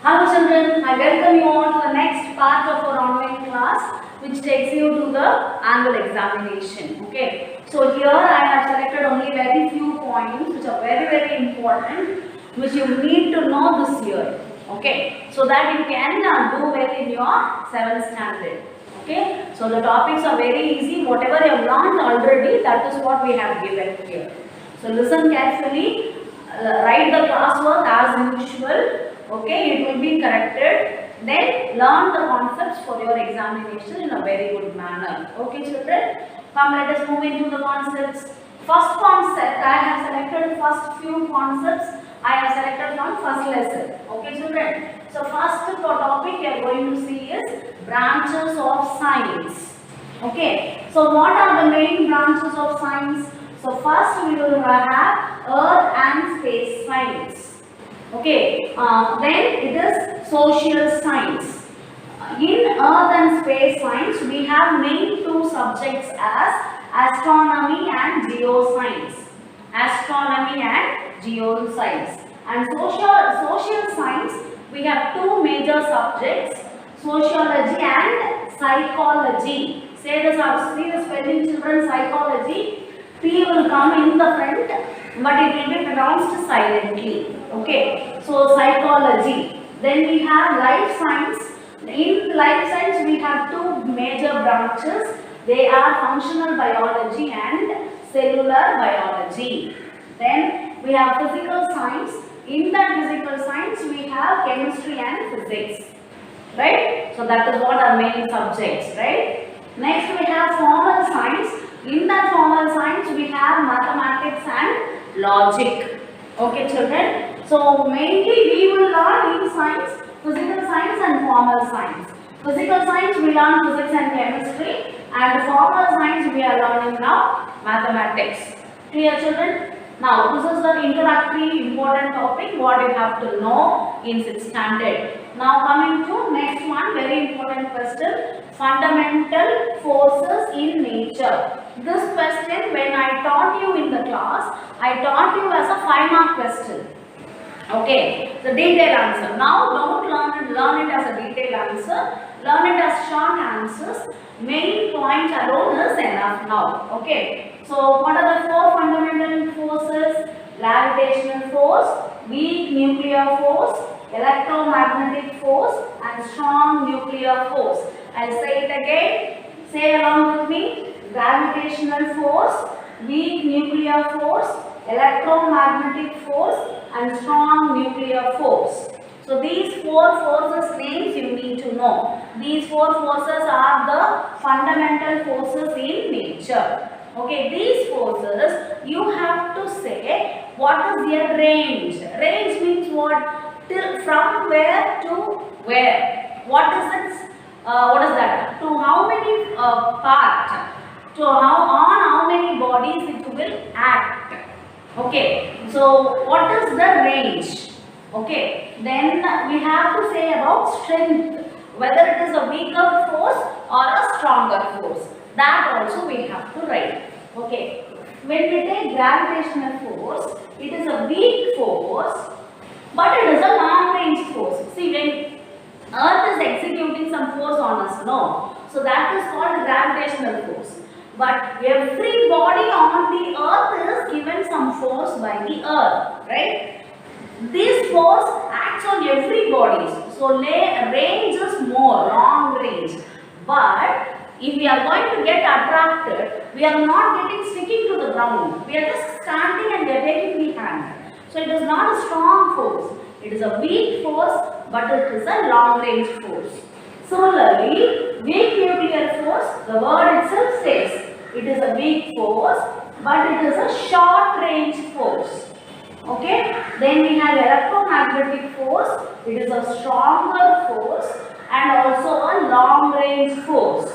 Hello children, I welcome you all to the next part of our online class which takes you to the annual examination. Okay, so here I have selected only very few points which are very important which you need to know this year. Okay, so that you can do well in your 7th standard. Okay, so the topics are very easy. Whatever you have learned already, that is what we have given here. So listen carefully, write the classwork as usual. Okay, it will be corrected. Then learn the concepts for your examination in a very good manner. Okay, children. Come, let us move into the concepts. First concept, I have selected first few concepts. I have selected from first lesson. Okay, children. So first topic we are going to see is branches of science. Okay. So what are the main branches of science? So first we will have earth and space science. Okay, then it is social science. In earth and space science, we have main two subjects as astronomy and geoscience. Astronomy and geoscience. And social science, we have two major subjects, sociology and psychology. See the spelling, children. Psychology. P will come in the front, but it will be pronounced silently. Okay, so psychology. Then we have life science. In life science, we have two major branches. They are functional biology and cellular biology. Then we have physical science. In that physical science, we have chemistry and physics. Right? So that is what are main subjects. Right? Next, we have formal science. In that formal science, we have mathematics and logic. Okay, children. So mainly we will learn in science, physical science and formal science. Physical science we learn physics and chemistry, and formal science we are learning now mathematics. Clear, children? Now this is the introductory important topic what you have to know in 6th standard. Now coming to next one, very important question, fundamental forces in nature. This question when I taught you in the class, I taught you as a 5-mark question. Okay, the detailed answer. Now don't learn it as a detailed answer. Learn it as short answers. Main point alone is enough now. Okay. So what are the 4 fundamental forces? Gravitational force, weak nuclear force, electromagnetic force and strong nuclear force. I'll say it again. Say along with me. Gravitational force, weak nuclear force, electromagnetic force and strong nuclear force. So these 4 forces names you need to know. These 4 forces are the fundamental forces in nature. Okay, these forces you have to say what is their range. Range means what? Till from where to where. What is it? What is that? To how many part? To how many bodies it will act. Okay, so what is the range? Okay, then we have to say about strength, whether it is a weaker force or a stronger force. That also we have to write. Okay, when we take gravitational force, it is a weak force, but it is a long range force. See, when Earth is executing some force on us, no. So that is called gravitational force. But every body on the earth is given some force by the earth, right? This force acts on every body. So range is more, long range. But if we are going to get attracted, we are not sticking to the ground. We are just standing and we are taking the hand. So it is not a strong force. It is a weak force, but it is a long range force. Similarly, weak nuclear force, the word itself says, it is a weak force, but it is a short range force. Okay, then we have electromagnetic force, it is a stronger force and also a long range force.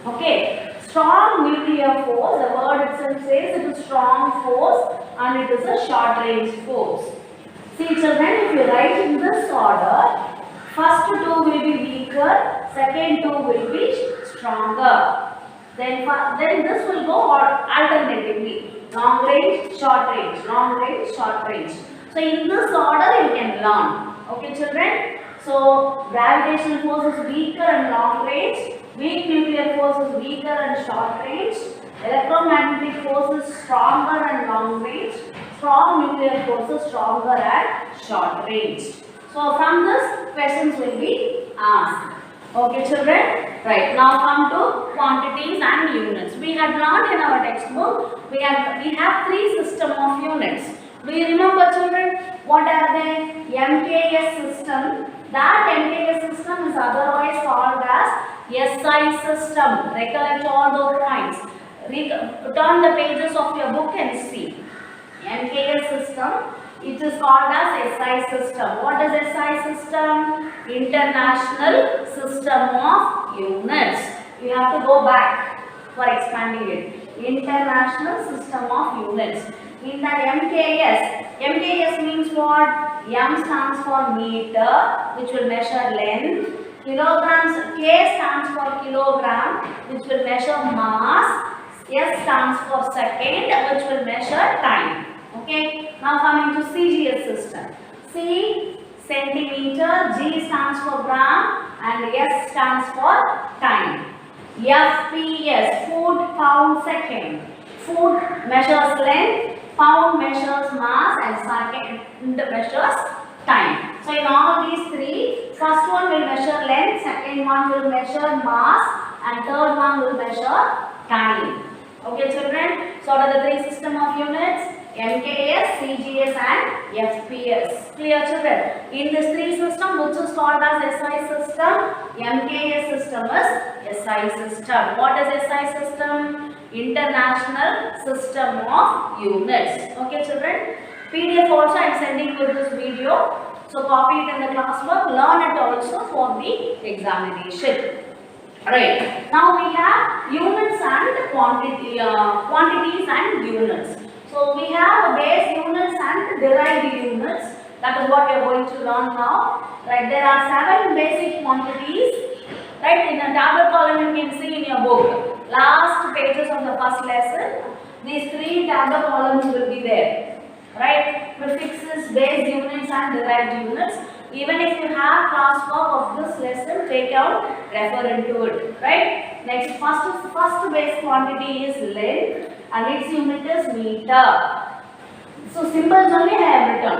Okay, strong nuclear force, the word itself says it is strong force and it is a short range force. See children, if you write in this order, first 2 will be weaker, second 2 will be stronger. Then this will go alternatively. Long range, short range, long range, short range. So in this order you can learn. Okay children. So gravitational force is weaker and long range. Weak nuclear force is weaker and short range. Electromagnetic force is stronger and long range. Strong nuclear force is stronger and short range. So from this, questions will be asked. Okay, children. Right. Now come to quantities and units. We had learned in our textbook. We have three system of units. Do you remember, children? What are they? MKS system. That MKS system is otherwise called as SI system. Recollect all those points. Turn the pages of your book and see. MKS system, it is called as SI system. What is SI system? International System of Units. You have to go back for expanding it. International System of Units. In that MKS means what? M stands for meter, which will measure length. Kilograms, K stands for kilogram, which will measure mass. S stands for second, which will measure time. Okay. Now coming to CGS system. C, centimeter, G stands for gram, and S stands for time. FPS, foot, pound, second. Foot measures length, pound measures mass, and second measures time. So in all these three, first one will measure length, second one will measure mass, and third one will measure time. Okay, children. So what are the three system of units? MKS, CGS and FPS. Clear, children? In this three system, which is called as SI system, MKS system is SI system. What is SI system? International System of Units. Okay, children? PDF also I am sending you this video. So copy it in the classwork. Learn it also for the examination. Right. Now we have units and quantities and units. So we have base units and derived units. That is what we are going to learn now. Right. There are 7 basic quantities. Right. In the table column you can see in your book. Last pages of the first lesson. These 3 table columns will be there. Right. Prefixes, base units and derived units. Even if you have classwork of this lesson, take out, refer into it. Right. Next, first base quantity is length and its unit is meter. So symbols only I have written.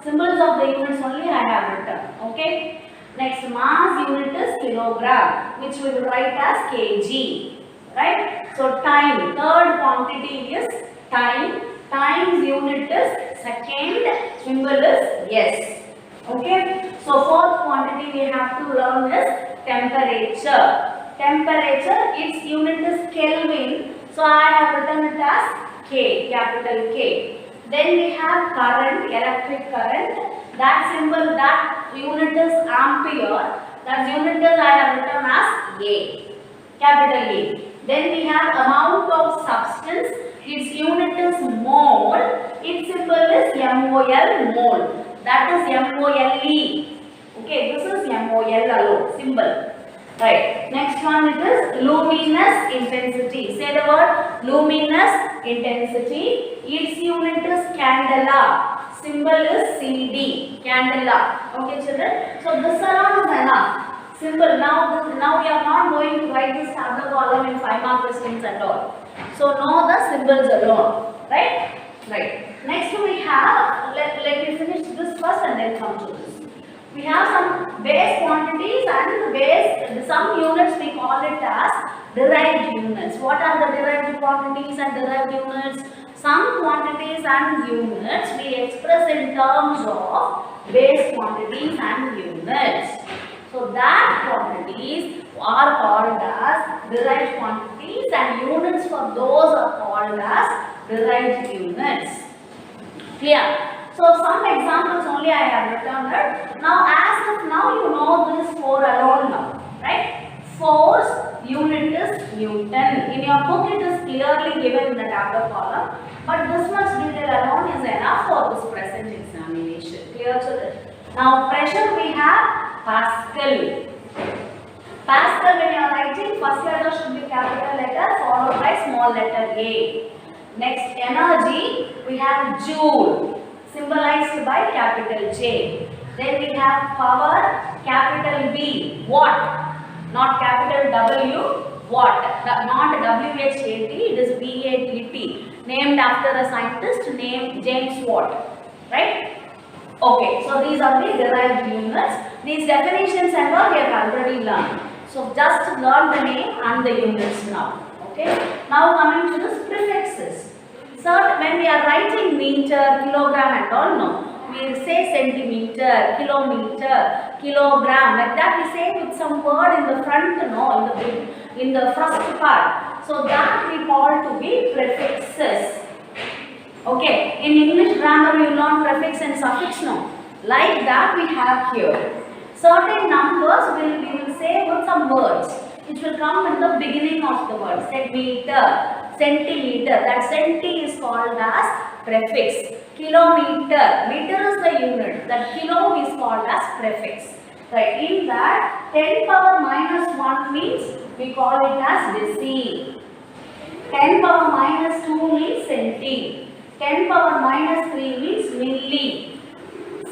Symbols of the units only I have written. Okay. Next, mass unit is kilogram, which we will write as kg. Right. So time, third quantity is time. Time's unit is second. Symbol is yes. Okay. So fourth quantity we have to learn is temperature. Temperature, its unit is Kelvin. So I have written it as K, capital K. Then we have current, electric current. That symbol, that unit is ampere. That unit is I have written as A, capital A. Then we have amount of substance. Its unit is mole. Its symbol is MOL, mole. That is MOLE. Okay, this is MOL alone, symbol. Right. Next one it is luminous intensity. Say the word luminous intensity. Its unit is candela. Symbol is CD. Candela. Okay, children. So this alone is enough. Simple. Now we are not going to write this table column in 5-mark questions at all. So know the symbols alone. Right? Right. Next we have, let me finish this first and then come to this. We have some base quantities and some units we call it as derived units. What are the derived quantities and derived units? Some quantities and units we express in terms of base quantities and units. So that quantities are called as derived quantities and units for those are called as derived units. Clear? So some examples only I have written it. Now as of now you know this 4 alone now, right? Force unit is Newton. In your book it is clearly given in the table column, but this much detail alone is enough for this present examination. Clear, children? Now pressure we have Pascal. Pascal, when you are writing, first letter should be capital letter followed by small letter A. Next, energy we have Joule, symbolized by capital J. Then we have power, capital B, watt, not capital W, watt, not WHAT, it is WATT, named after a scientist named James Watt, right? Okay, so these are the derived units. These definitions and all we have already learned. So just learn the name and the units now. Okay. Now coming to the prefixes. So when we are writing meter, kilogram and all, no, we say centimeter, kilometer, kilogram. Like that we say with some word in the front, no, in the first part. So that we call to be prefixes. Okay, in English grammar you learn prefix and suffix, no. Like that we have here. Certain numbers we will say with some words which will come in the beginning of the word. Say meter, centimeter, that centi is called as prefix. Kilometer, meter is the unit, that kilo is called as prefix. Right, in that 10 power minus 1 means we call it as deci. 10 power minus 2 means centi. 10 power minus 3 means milli.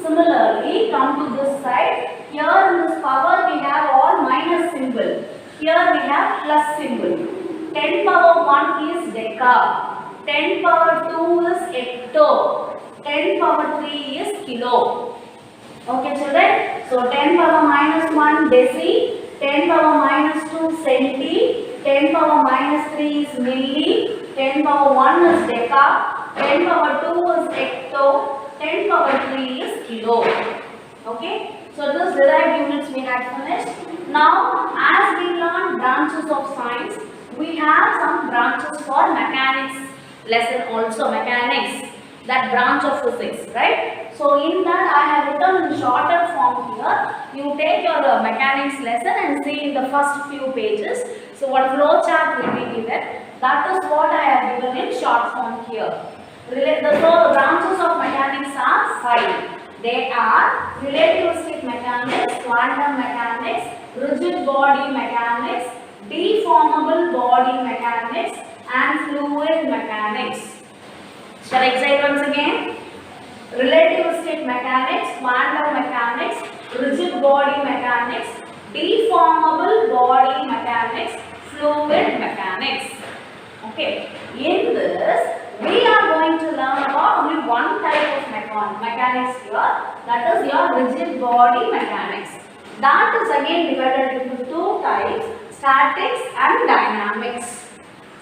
Similarly, come to this side. Here in this power we have all minus symbol. Here we have plus symbol. 10 power 1 is deca. 10 power 2 is hecto. 10 power 3 is kilo. Okay children. So 10 power minus 1 deci. 10 power minus 2 centi. 10 power minus 3 is milli. 10 power 1 is deca. 10 power 2 is hecto. 10 power 3 is kilo. Okay. So this derived units we had finished. Now as we learn branches of science, we have some branches for mechanics lesson also, mechanics, that branch of physics, right? So in that I have written in shorter form here. You take your mechanics lesson and see in the first few pages. So what flow chart will be given, that is what I have given in short form here. So the branches of mechanics are 5. They are relativistic mechanics, quantum mechanics, rigid body mechanics, deformable body mechanics and fluid mechanics. Shall I say once again? Relativistic mechanics, quantum mechanics, rigid body mechanics, deformable body mechanics, fluid mechanics. Okay, in this we are going to learn about only one type of mechanics here, that is your rigid body mechanics. That is again divided into two types, statics and dynamics.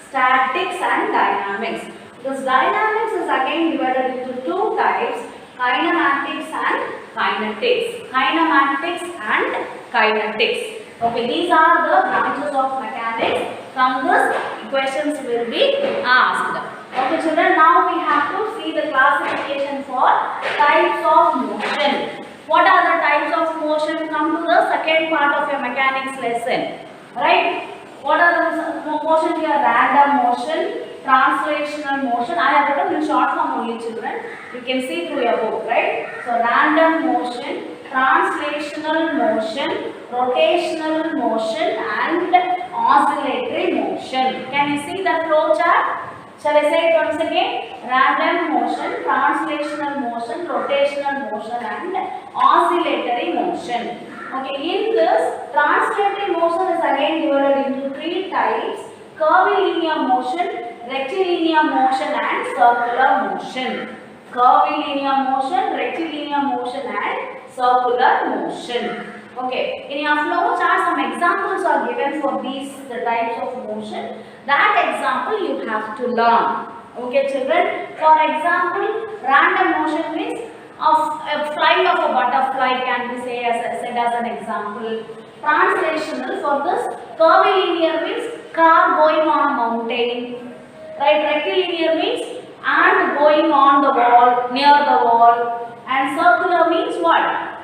Statics and dynamics. This dynamics is again divided into two types, kinematics and kinetics. Kinematics and kinetics. Okay, these are the branches of mechanics. From this, questions will be asked. Okay children, now we have to see the classification for types of motion. What are the types of motion? Come to the second part of your mechanics lesson. Right? What are the motion here? Random motion, translational motion. I have written in short form only children. You can see through your book, right? So random motion, translational motion, rotational motion and oscillatory motion. Can you see the flow chart? Shall I say it once again? Random motion, translational motion, rotational motion and oscillatory motion. Okay, in this, translatory motion is again divided into three types: curvilinear motion, rectilinear motion and circular motion. Curvilinear motion, rectilinear motion and circular motion. Okay, in your flow chart some examples are given for these the types of motion. That example you have to learn. Okay children, for example, random motion means a flight of a butterfly can be said as an example. Translational, for this, curvilinear means car going on a mountain. Right, rectilinear means ant going on the wall, near the wall. And circular means what?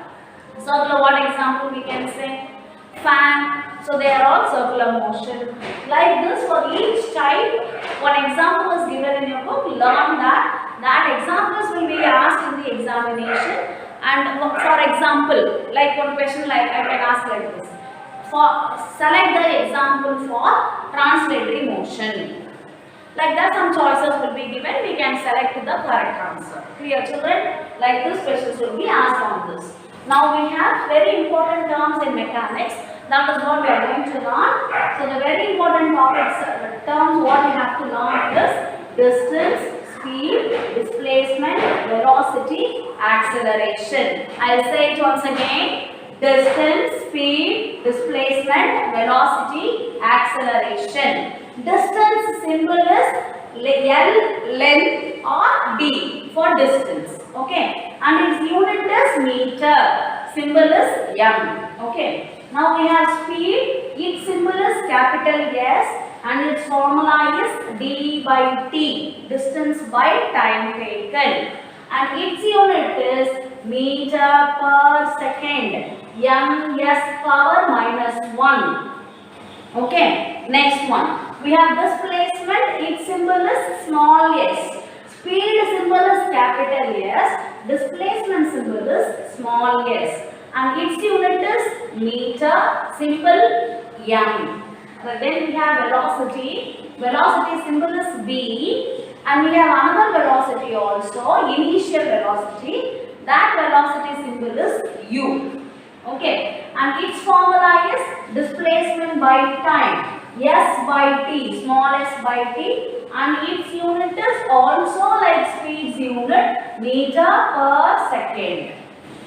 Circular, what example we can say? Fan. So they are all circular motion. Like this, for each type, one example is given in your book. Learn that examples will be asked in the examination. And for example, like one question like I can ask like this. Select the example for translatory motion. Like that, some choices will be given. We can select the correct answer. Clear children? Like this, questions will be asked on this. Now we have very important terms in mechanics. That is what we are going to learn. So the very important topics, terms what we have to learn is distance, speed, displacement, velocity, acceleration. I'll say it once again. Distance, speed, displacement, velocity, acceleration. Distance symbol is L, length or D for distance. Okay. And its unit is meter. Symbol is M. Okay. Now we have speed. Its symbol is capital S. And its formula is d by t, distance by time taken. And its unit is meter per second, ms power minus 1. Okay, next one. We have displacement, its symbol is small s. Speed symbol is capital S, displacement symbol is small s. And its unit is meter, simple m. Then we have velocity. Velocity symbol is v, and we have another velocity also, initial velocity. That velocity symbol is u. Okay, and its formula is displacement by time, s by t, small s by t, and its unit is also like speed's unit, meter per second.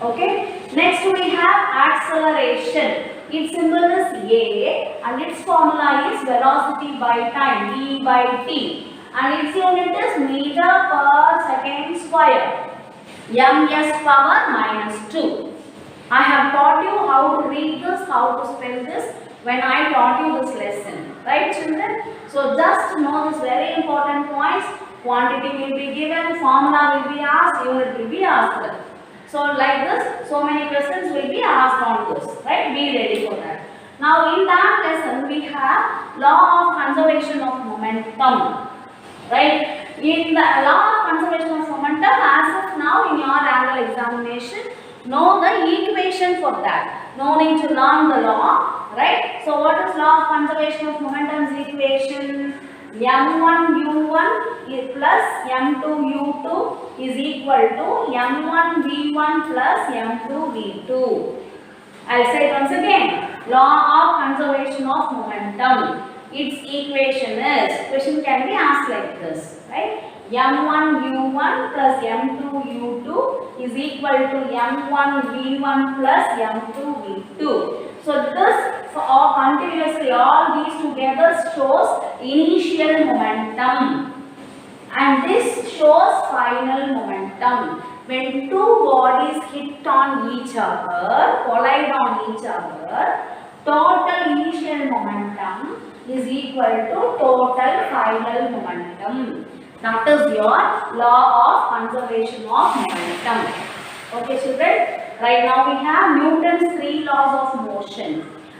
Okay, next we have acceleration. Its symbol is A and its formula is velocity by time, v by t, and its unit is meter per second square, ms power minus 2. I have taught you how to read this, how to spell this when I taught you this lesson, right children? So just know this very important points. Quantity will be given, formula will be asked, unit will be asked. So like this, so many questions will be asked on this, right? Be ready for that. Now in that lesson, we have law of conservation of momentum, right? In the law of conservation of momentum, as of now in your annual examination, know the equation for that. No need to learn the law, right? So what is law of conservation of momentum's equation? m1u1 plus m2u2 is equal to m1v1 plus m2v2. I'll say it once again. Law of conservation of momentum. Its equation is, question can be asked like this, right? m1u1 plus m2u2 is equal to m1v1 plus m2v2. So this for all continuously, all these together shows initial momentum, and this shows final momentum. When two bodies hit on each other, collide on each other, total initial momentum is equal to total final momentum. That is your law of conservation of momentum. Okay children? Right now we have Newton's 3 laws of motion.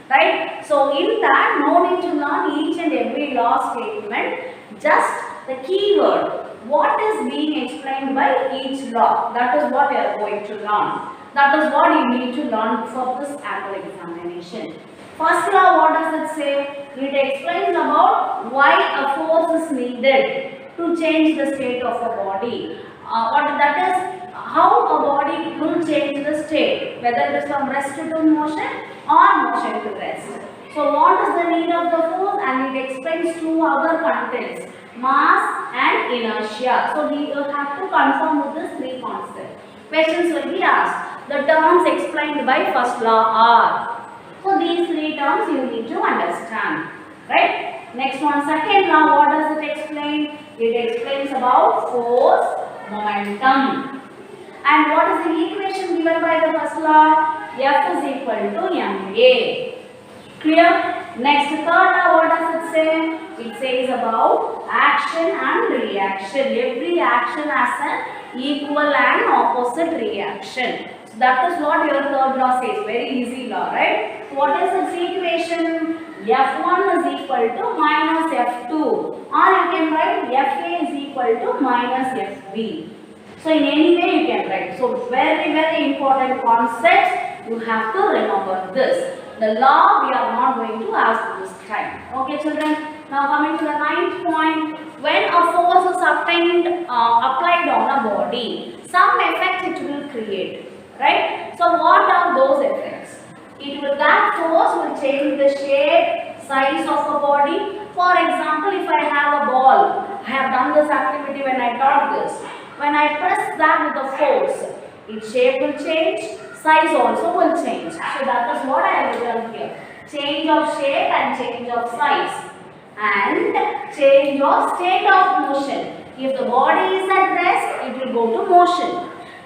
Right? So in that, no need to learn each and every law statement. Just the keyword. What is being explained by each law? That is what we are going to learn. That is what you need to learn for this annual examination. First law, what does it say? It explains about why a force is needed to change the state of a body. That is, how a body will change the state, whether it is from rest to motion or motion to rest. So what is the need of the force? And it explains two other contents, mass and inertia. So we will have to confirm with these three concepts. Questions will be asked. The terms explained by first law are. So these three terms you need to understand. Right? Next one, second law, what does it explain? It explains about force, momentum. And what is the equation given by the first law? F is equal to ma. Clear? Next, third law, what does it say? It says about action and reaction. Every action has an equal and opposite reaction. So that is what your third law says. Very easy law, right? So what is its equation? F1 is equal to minus F2. Or you can write Fa is equal to minus Fb. So in any way you can write. So very, very important concepts. You have to remember this. The law we are not going to ask this time. Okay children. Now coming to the ninth point. When a force is applied on a body, some effect it will create. right? So what are those effects? That force will change the shape, size of a body. For example, if I have a ball, I have done this activity when I taught this. When I press that with a force, its shape will change, size also will change. So that is what I have done here. Change of shape and change of size. And change of state of motion. If the body is at rest, it will go to motion.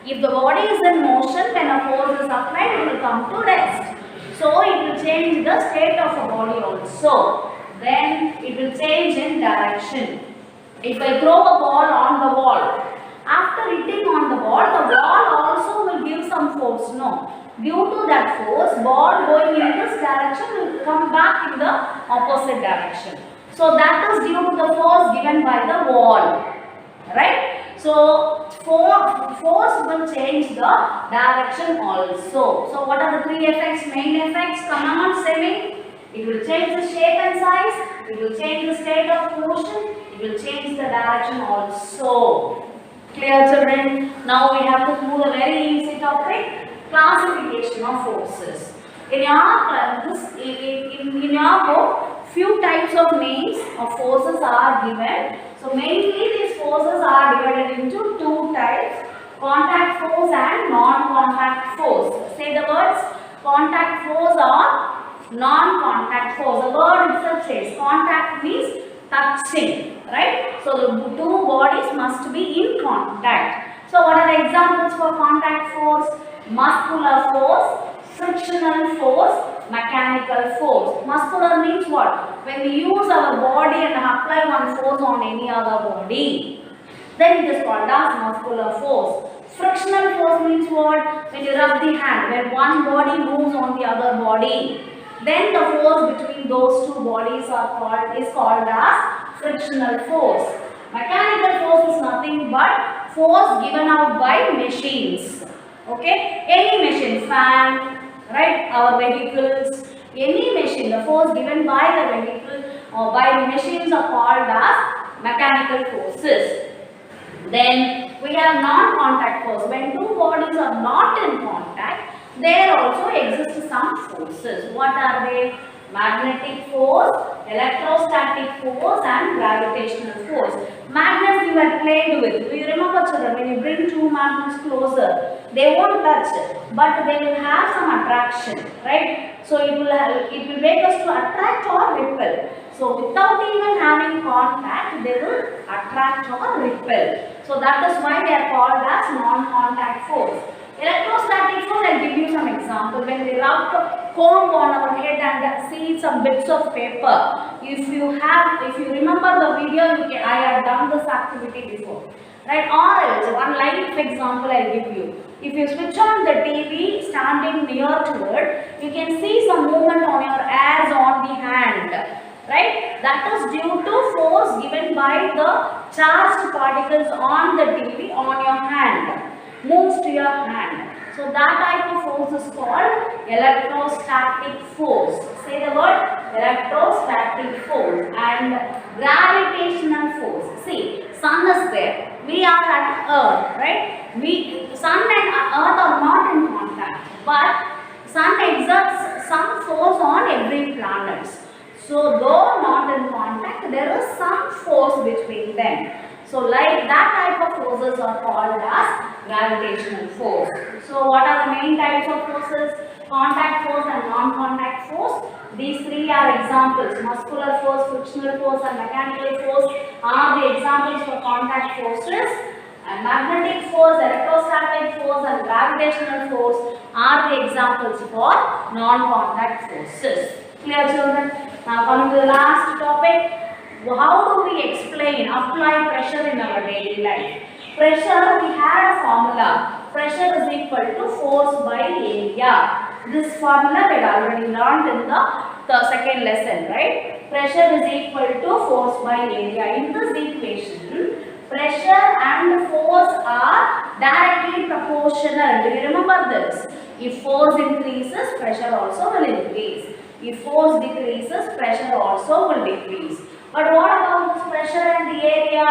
If the body is in motion, when a force is applied, it will come to rest. So it will change the state of a body also. Then it will change in direction. If I throw a ball on the wall, after hitting on the wall also will give some force. No. Due to that force, ball going in this direction will come back in the opposite direction. So that is due to the force given by the wall. Right? So force will change the direction also. So what are the three effects, main effects? Come on, say me. It will change the shape and size. It will change the state of motion. It will change the direction also. Clear, children? Now we have to move a very easy topic. Classification of forces. In your book, few types of names of forces are given. So mainly these forces are divided into two types, contact force and non-contact force. Say the words contact force or non-contact force. The word itself says contact means touching, right? So the two bodies must be in contact. So what are the examples for contact force? Muscular force, frictional force, mechanical force. Muscular means what? When we use our body and apply one force on any other body, then it is called as muscular force. Frictional force means what? When you rub the hand, when one body moves on the other body, then the force between those two bodies is called as frictional force. Mechanical force is nothing but force given out by machines. Okay, any machine, fan, right, our vehicles, any machine, the force given by the vehicle or by machines are called as mechanical forces. Then we have non-contact force. When two bodies are not in contact, there also exist some forces. What are they? Magnetic force, electrostatic force and gravitational force. Magnets you had played with. Do you remember, children, when you bring two magnets closer, they won't touch, but they will have some attraction, right? So it will make us to attract or repel. So without even having contact, they will attract or repel. So that is why they are called as non-contact force. Electrostatic force, I'll give you some example. When we rub comb on our head and see some bits of paper, if you remember the video, I have done this activity before, right? Or else, one live example I'll give you. If you switch on the TV standing near to it, you can see some movement on your hairs on the hand, right? That is due to force given by the charged particles on the TV on your hand. Moves to your hand. So that type of force is called electrostatic force. Say the word electrostatic force. And gravitational force. See, sun is there. We are at earth, right? Sun and earth are not in contact, but sun exerts some force on every planet. So though not in contact, there is some force between them. So like that type of forces are called as gravitational force. So what are the main types of forces? Contact force and non-contact force. These three are examples. Muscular force, frictional force and mechanical force are the examples for contact forces. And magnetic force, electrostatic force and gravitational force are the examples for non-contact forces. Clear, children? Now coming to the last topic. How do we apply pressure in our daily life? Pressure, we had a formula. Pressure is equal to force by area. This formula we had already learned in the second lesson, right? Pressure is equal to force by area. In this equation, pressure and force are directly proportional. Do you remember this? If force increases, pressure also will increase. If force decreases, pressure also will decrease. But what about this pressure and the area?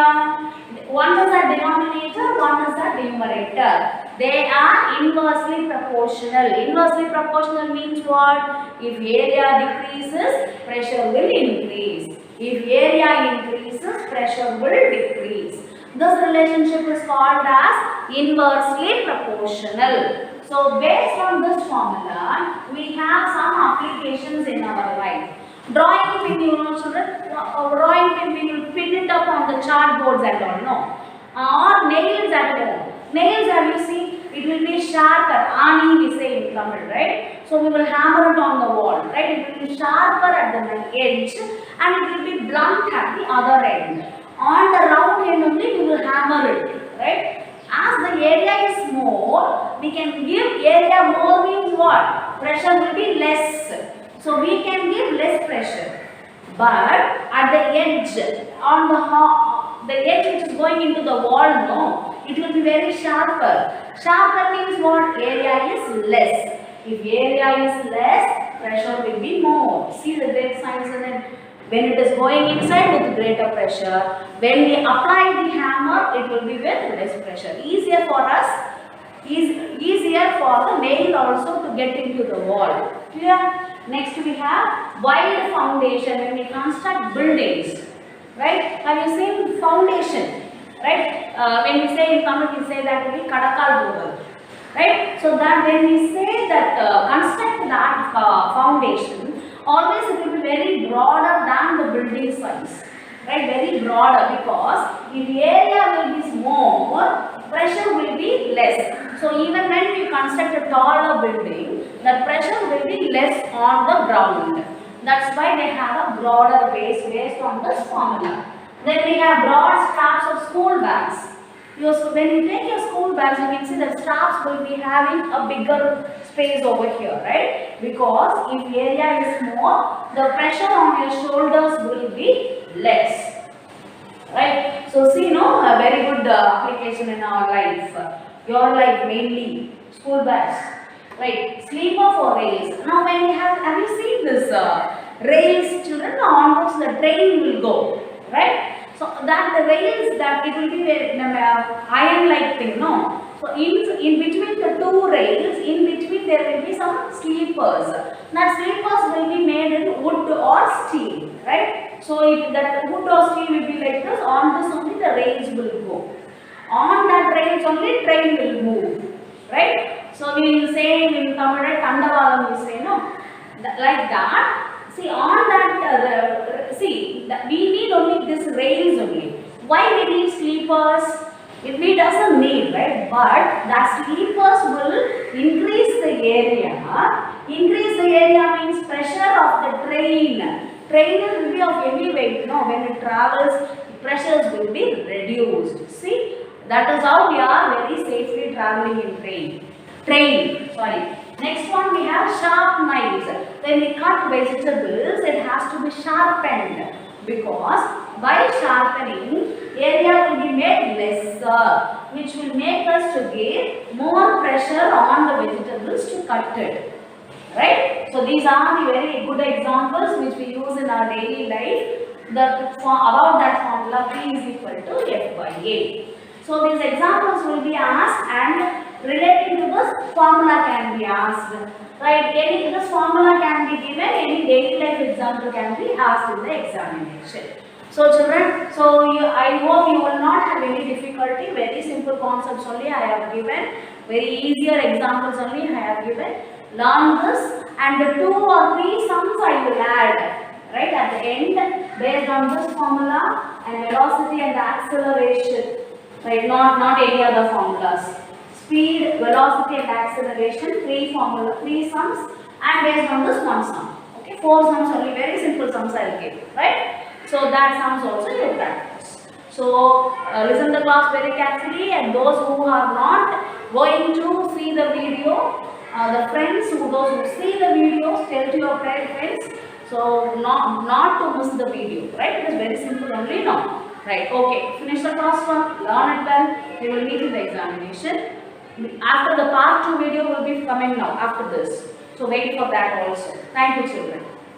One is the denominator, one is the numerator. They are inversely proportional. Inversely proportional means what? If area decreases, pressure will increase. If area increases, pressure will decrease. This relationship is called as inversely proportional. So based on this formula, we have some applications in our life. Drawing pin, you know children, drawing pin, we will pin it up on the chart boards and all, no. Or nails at home. Nails, have you seen? It will be sharper. Ani we say in Tamil, right? So we will hammer it on the wall, right? It will be sharper at the edge and it will be blunt at the other end. On the round end only we will hammer it, right? As the area is more, we can give area more means what? Pressure will be less. So we can give less pressure. But at the edge, on the edge which is going into the wall, no, it will be very sharper. Sharper means what? Area is less. If area is less, pressure will be more. See the great science in it. When it is going inside with greater pressure, when we apply the hammer, it will be with less pressure. Easier for us, easier for the nail also to get into the wall. Clear? Next we have wide foundation when we construct buildings. Right? Have you seen foundation? Right? When we say in Tamil, we say that will be kadakal bogal. Right? So that when we say that construct that foundation, always it will be very broader than the building size. Right? Very broader, because if the area will be more, pressure will be less. So even when we construct a taller building, the pressure will be less on the ground. That's why they have a broader base based on this formula. Then we have broad straps of school bags. When you take your school bags, you can see the straps will be having a bigger space over here, right? Because if area is more, the pressure on your shoulders will be less. Right? So see, no, a very good application in our life. Your life mainly, school bags. Right? Sleeper for rails. Now when we have you seen this rails, children, on which the train will go, right? So that the rails, that it will be iron like thing, no? So in between the two rails, in between there will be some sleepers. That sleepers will be made in wood or steel, right? So if that wood or steel will be like this, on this only the rails will go. On that rails only train will move, right? So we will say in Tamil, Tandavalam we say, no? Like that. See, on that, we need only this rails only. Why we need sleepers? It doesn't need, right? But the sleepers will increase the area. Increase the area means pressure of the train. Train will be of heavy weight. No, when it travels, pressures will be reduced. See, that is how we are very safely traveling in train. Next one we have sharp knives. When we cut vegetables, it has to be sharpened, because by sharpening, area will be made lesser, which will make us to give more pressure on the vegetables to cut it. Right? So these are the very good examples which we use in our daily life. About that formula, P is equal to F by A. So these examples will be asked, and relating to this formula can be asked. Right? This formula can be given, any daily life example can be asked in the examination. So children, I hope you will not have any difficulty. Very simple concepts only I have given. Very easier examples only I have given. Learn this, and the 2 or 3 sums I will add. Right? At the end, based on this formula and velocity and acceleration. Right? Not any other formulas. Speed, velocity and acceleration, 3 sums, and based on this 1 sum. Okay, 4 sums only, very simple sums I will give. Right? So that sums also you practice. So listen the class very carefully, and those who are not going to see the video, the friends those who see the videos, tell to your friends. So not to miss the video. Right? It is very simple only now. Right? Okay. Finish the class work. Learn it well. We will meet in the examination. After the part 2 video will be coming now after this. So wait for that also. Thank you children.